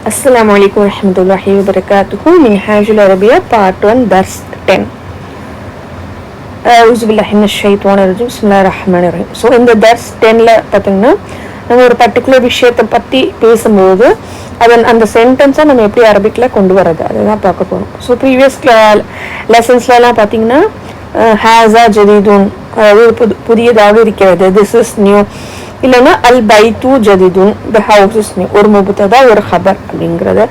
Assalamualaikum warahmatullahi wabarakatuh. Minhajul Arabiya Part 1 Dars 10. A'udhu billahi minash shaitanir rajim. Bismillahir rahmanir rahim. So இந்த Dars 10ல பார்த்தீங்கன்னா நம்ம ஒரு particular விஷயத்தை பற்றி பேசும்போது அந்த சென்டென்ஸை நம்ம எப்படி அரபிக்கில் கொண்டு வரது அதுதான் பார்க்க போகிறோம். ஸோ ப்ரீவியஸ் லெசன்ஸ்லாம் பார்த்தீங்கன்னா ஹேஸா ஜதீதுன், அதாவது புதியதாக இருக்கிறது, திஸ் இஸ் நியூ, இல்லைன்னா அல் பைத்து ஜதீதுன், த ஹவுஸ் இஸ் நியூ, ஒரு முபுத்ததா ஒரு ஹபர் அப்படிங்கிறத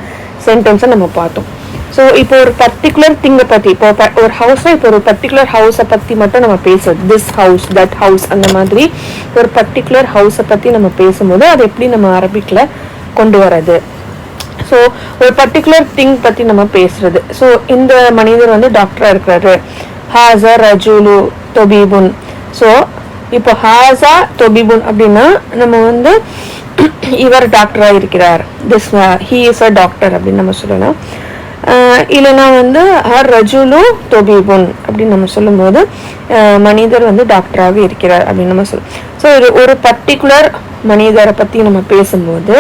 சென்டென்ஸை நம்ம பார்த்தோம். ஸோ இப்போ ஒரு பர்டிகுலர் திங்கை பற்றி, இப்போ ஒரு ஹவுஸ்னா இப்போ ஒரு பர்டிகுலர் ஹவுஸை பற்றி மட்டும் நம்ம பேசுறது, திஸ் ஹவுஸ் தட் ஹவுஸ், அந்த மாதிரி ஒரு பர்டிகுலர் ஹவுஸை பற்றி நம்ம பேசும்போது அது எப்படி நம்ம அரபிக்கில் கொண்டு வர்றது. ஸோ ஒரு பர்டிகுலர் திங் பற்றி நம்ம பேசுறது. ஸோ இந்த மனிதர் வந்து டாக்டராக இருக்கிறாரு, ஹாஸா ரஜுலு தொபீபுன். ஸோ இப்போ ஹாஸா தொபீபுன் அப்படின்னா நம்ம வந்து இவர் டாக்டராக இருக்கிறார், this he is a doctor அப்படின்னு நம்ம சொல்லலாம். இல்லைன்னா வந்து ஹர் ரஜுலு தொபீபுன் அப்படின்னு நம்ம சொல்லும்போது மனிதர் வந்து டாக்டராக இருக்கிறார் அப்படின்னு நம்ம சொல்லலாம். ஸோ ஒரு பர்டிகுலர் மனிதரை பற்றி நம்ம பேசும்போது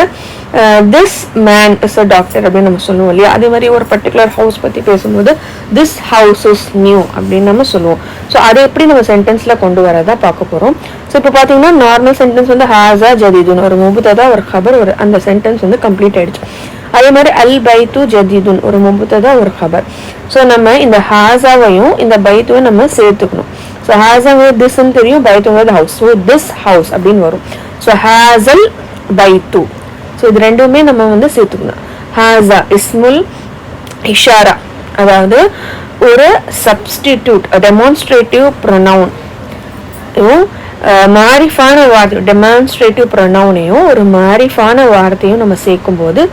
this man is a doctor அப்படின்னு நம்ம சொல்லுவோம் இல்லையா. அதே மாதிரி ஒரு பர்டிகுலர் ஹவுஸ் பற்றி பேசும்போது திஸ் ஹவுஸ் இஸ் நியூ அப்படின்னு நம்ம சொல்லுவோம். ஸோ அதை எப்படி நம்ம சென்டென்ஸில் கொண்டு வரதா பார்க்க போகிறோம். ஸோ இப்போ பார்த்தீங்கன்னா நார்மல் சென்டென்ஸ் வந்து ஹாஸா ஜதீதுன், ஒரு முபுத்ததா ஒரு ஹபர், ஒரு அந்த சென்டென்ஸ் வந்து கம்ப்ளீட் ஆயிடுச்சு. அதே மாதிரி அல் பைத்து ஜதீதுன், ஒரு முபுத்ததா ஒரு ஹபர். ஸோ நம்ம இந்த ஹாஸாவையும் இந்த பைத்துவையும் நம்ம சேர்த்துக்கணும். ஸோ ஹாஸாங்கிறது திஸ்ன்னு தெரியும், பைத்துங்கிறது ஹவுஸ். ஸோ திஸ் ஹவுஸ் அப்படின்னு வரும். ஸோ ஹாஸல் பைத்து, ஸோ இது ரெண்டுமே நம்ம வந்து சேர்த்துக்கணும். ஹாஸா இஸ்முல் இஷாரா, அதாவது ஒரு சப்ஸ்டிடியூட் டெமான்ஸ்ட்ரேட்டிவ் ப்ரொனவுன், மாரிஃபான வார்த்தை, டெமான்ஸ்ட்ரேட்டிவ் ப்ரொனவுனையும் ஒரு மாரிஃபான வார்த்தையும் நம்ம சேர்க்கும் போது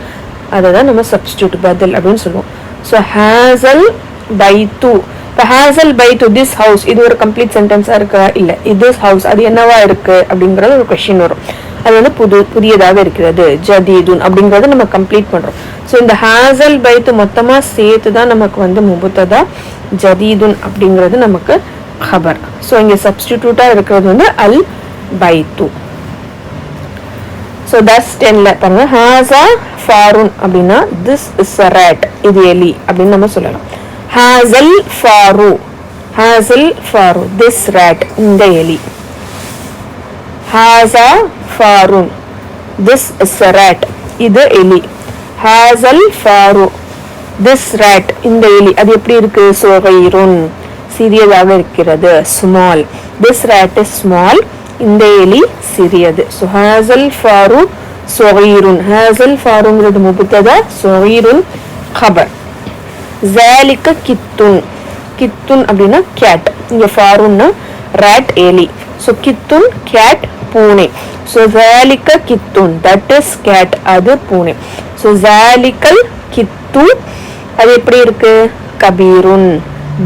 அதை தான் நம்ம சப்ஸ்டிடியூட் பதில் அப்படின்னு சொல்லுவோம். ஸோ ஹாஸல் பைத்து, இப்போ ஹாஸல் பைத்து திஸ் ஹவுஸ், இது ஒரு கம்ப்ளீட் சென்டென்ஸாக இருக்கா, இல்லை திஸ் ஹவுஸ் அது என்னவா இருக்கு அப்படிங்கிறது ஒரு கொஸ்டின் வரும். அது வந்து புதியதாக இருக்கிறது, ஜதீதுன் அப்படிங்கிறத நம்ம கம்ப்ளீட் பண்ணுறோம். ஸோ இந்த ஹாஸல் பைத்து மொத்தமாக சேர்த்து தான் நமக்கு வந்து முபுத்ததா, ஜதீதுன் அப்படிங்கிறது நமக்கு ஹபர். ஸோ இங்கே சப்ஸ்டிடியூட்டாக இருக்கிறது வந்து அல் பைத்து. ஸோ தஸ் 10ல பாருங்க, ஹாஸா ஃபாருன் அப்படின்னா திஸ் இஸ் அ ரேட், இது எலி அப்படின்னு நம்ம சொல்லலாம். ஹாஸல் ஃபாரு, ஹாஸல் ஃபாரு திஸ் ரேட், இந்த எலி. ஹாஸா ஃபாருன் திஸ் இஸ் அ ரேட், இது எலி. ஹாஸல் ஃபாரு திஸ் ரேட், இந்த எலி. அது எப்படி இருக்கு, சொகைருன், சிறியதாக இருக்கிறது, small. This rate is small, இந்த எலி சிறியது. ஸோ ஹாஸல் ஃபாரு சொகைருன், ஹாஸல் ஃபாருங்கிறது முபுத்ததா, சொகைருன் ஹபர். ஜாலிக்க கித்துன், கித்துன் அப்படின்னா கேட், இங்க ஃபாருன்னா ரேட் எலி. ஸோ கித்துன் கேட், பூனை. ஸோ ஜாலிக்க கித்துன் தட் இஸ் கேட், அது பூனை. ஸோ ஜாலிக்கல் கித்து அது எப்படி இருக்கு, கபீருன்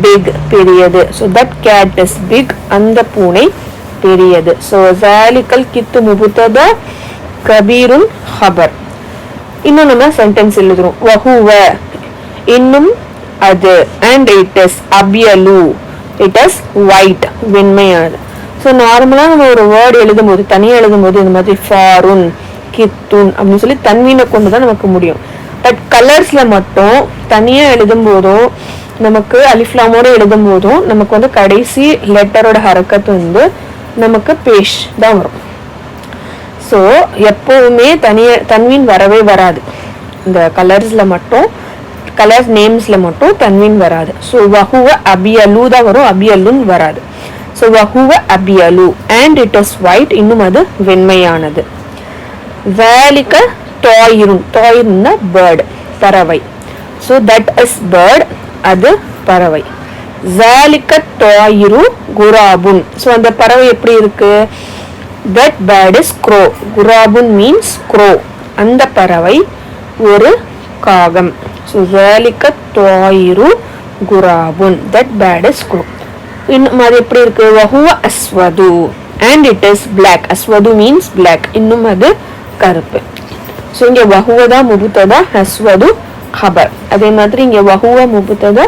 பிக், பெரியது. So that cat is big, அந்த பூனை பெரியது. ஸோ ஜாலிக்கல் கித்து முபுத்ததா, கபீருன் ஹபர். இன்னும் நம்ம சென்டென்ஸ் எழுதுறோம். வஹுவ இன்னும் அது, அண்ட் இட் இஸ் அபியலு, இட் இஸ் ஒயிட், வெண்மையானது. ஸோ நார்மலாக நம்ம ஒரு வேர்டு எழுதும்போது, தனியாக எழுதும்போது இந்த மாதிரி ஃபாருன் கித்துன் அப்படின்னு சொல்லி தன்வீனை கொண்டு தான் நமக்கு முடியும். பட் கலர்ஸில் மட்டும் தனியாக எழுதும் போதும், நமக்கு அலிஃப்லாமோடு எழுதும் போதும் நமக்கு வந்து கடைசி லெட்டரோட ஹரக்கத்து வந்து நமக்கு பேஷ் தான் வரும். ஸோ எப்போவுமே தன்வீன் வரவே வராது. இந்த கலர்ஸில் மட்டும், கலர்ஸ் நேம்ஸில் மட்டும் தன்வீன் வராது. ஸோ வஹுவ அபியலு தான் வரும், அபியலுன் வராது. ஸோ வஹுவ அபியலு அண்ட் இட் இஸ் ஒயிட், இன்னும் அது வெண்மையானது. வேலிக்க டாயிருன், டாயிருன்னா பேர்ட், பறவை. ஸோ தட் இஸ் பேர்ட், அது பறவை. ஜாலிக்க டாயிரு குராபுன், ஸோ அந்த பறவை எப்படி இருக்கு, தட் பேர்ட் இஸ் க்ரோ, குராபுன் மீன்ஸ் க்ரோ, அந்த பறவை ஒரு காகம். ஸோ ஜாலிக்க டாயிரு குராபுன், தட் பேர்ட் இஸ் க்ரோ. இன்னும் அது எப்படி இருக்கு, வஹுவ அஸ்வது அண்ட் இட் இஸ் பிளாக், அஸ்வது மீன்ஸ் பிளாக், இன்னும் அது கருப்பு. ஸோ இங்கே வஹுவதா முபுத்ததா, அஸ்வது ஹபர். அதே மாதிரி இங்கே வஹுவ முபுத்ததா,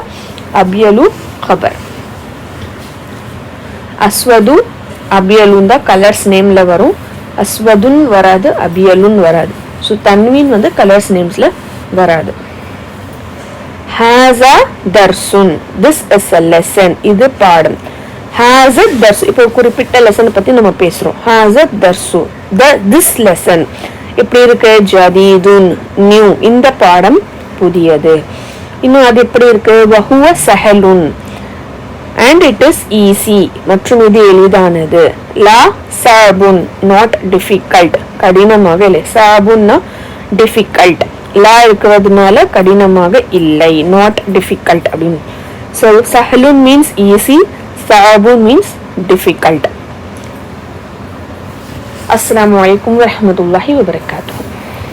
அபியலு ஹபர். அஸ்வது அபியலுன் தான் கலர்ஸ் நேம்ல வரும், அஸ்வதுன் வராது, அபியலுன் வராது. ஸோ தன்வீன் வந்து கலர்ஸ் நேம்ஸ்ல வராது. ஹாஸா தர்சுன், திஸ் இஸ் a lesson, இது பாடம். ஹாஸா தர்சு, இப்போ குறிப்பிட்ட லெசன் பத்தி நம்ம பேசுறோம். ஹாஸா தர்சு, this lesson எப்படி இருக்கு? ஜதீதுன், நியூ, இந்த பாடம் புதியது. இன்னும் அது எப்படி இருக்கு? வஹுவ சஹலுன், and it is easy, மற்றும் இது எளிதானது. லா சாபுன், not difficult, கடினமாக இல்லை. சாபுன்னா difficult, லா இருக்கிறதுனால கடினமாக இல்லை, not difficult அப்படின்னு. So சஹலுன் means easy, சாபுன் means difficult. அஸ்ஸலாமு அலைக்கும் வரஹ்மத்துல்லாஹி வபரகாத்துஹு.